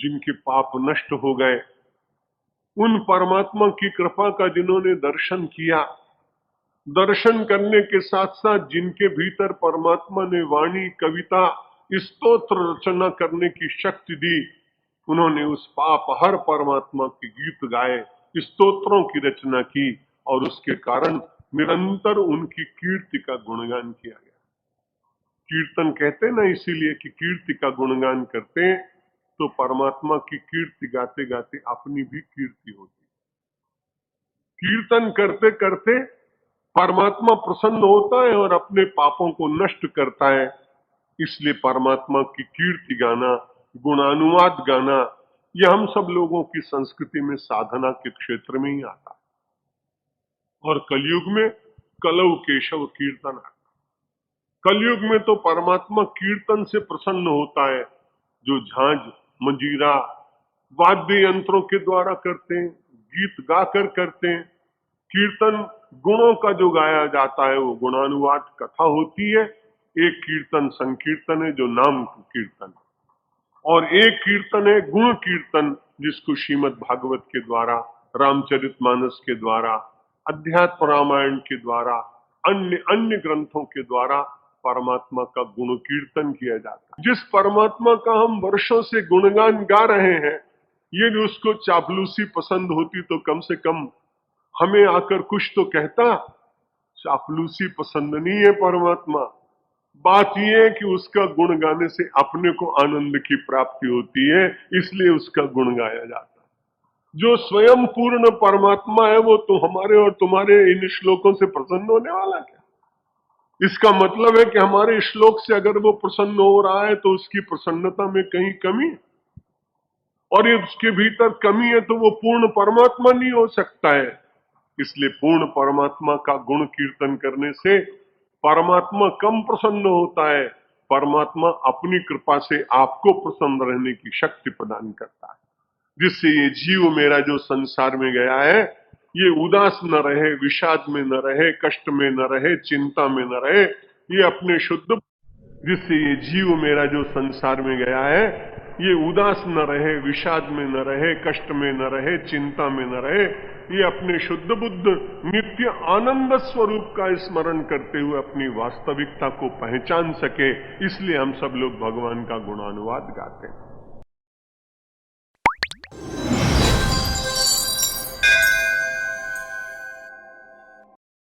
जिनके पाप नष्ट हो गए, उन परमात्मा की कृपा का जिन्होंने दर्शन किया, दर्शन करने के साथ साथ जिनके भीतर परमात्मा ने वाणी, कविता, स्तोत्र रचना करने की शक्ति दी, उन्होंने उस पाप हर परमात्मा के गीत गाए, स्तोत्रों की रचना की और उसके कारण निरंतर उनकी कीर्ति का गुणगान किया गया। कीर्तन कहते ना इसीलिए कि कीर्ति का गुणगान करते हैं, तो परमात्मा की कीर्ति गाते गाते अपनी भी कीर्ति होती। कीर्तन करते करते परमात्मा प्रसन्न होता है और अपने पापों को नष्ट करता है। इसलिए परमात्मा की कीर्ति गाना, गुणानुवाद गाना, यह हम सब लोगों की संस्कृति में साधना के क्षेत्र में ही आता है। और कलयुग में कलौ केशव कीर्तन आता। कलयुग में तो परमात्मा कीर्तन से प्रसन्न होता है, जो झांझ, मंजीरा, वाद्य यंत्रों के द्वारा करते हैं, गीत गाकर करते हैं। कीर्तन गुणों का जो गाया जाता है वो गुणानुवाद कथा होती है। एक कीर्तन संकीर्तन है जो नाम कीर्तन, और एक कीर्तन है गुण कीर्तन, जिसको श्रीमद् भागवत के द्वारा, रामचरितमानस के द्वारा, अध्यात्म रामायण के द्वारा, अन्य अन्य ग्रंथों के द्वारा परमात्मा का गुण कीर्तन किया जाता है। जिस परमात्मा का हम वर्षों से गुणगान गा रहे हैं, ये उसको चापलूसी पसंद होती तो कम से कम हमें आकर कुछ तो कहता। चापलूसी पसंद नहीं है परमात्मा। बात यह है कि उसका गुण गाने से अपने को आनंद की प्राप्ति होती है, इसलिए उसका गुण गाया जाता है। जो स्वयं पूर्ण परमात्मा है वो तो हमारे और तुम्हारे इन श्लोकों से प्रसन्न होने वाला क्या? इसका मतलब है कि हमारे श्लोक से अगर वो प्रसन्न हो रहा है तो उसकी प्रसन्नता में कहीं कमी है, और ये उसके भीतर कमी है तो वो पूर्ण परमात्मा नहीं हो सकता है। इसलिए पूर्ण परमात्मा का गुण कीर्तन करने से परमात्मा कम प्रसन्न होता है, परमात्मा अपनी कृपा से आपको प्रसन्न रहने की शक्ति प्रदान करता है, जिससे ये जीव मेरा जो संसार में गया है ये उदास न रहे, विषाद में न रहे, कष्ट में न रहे, चिंता में न रहे, ये अपने शुद्ध, जिससे ये जीव मेरा जो संसार में गया है ये उदास न रहे, विषाद में न रहे, कष्ट में न रहे, चिंता में न रहे, ये अपने शुद्ध बुद्ध नित्य आनंद स्वरूप का स्मरण करते हुए अपनी वास्तविकता को पहचान सके। इसलिए हम सब लोग भगवान का गुणानुवाद गाते हैं।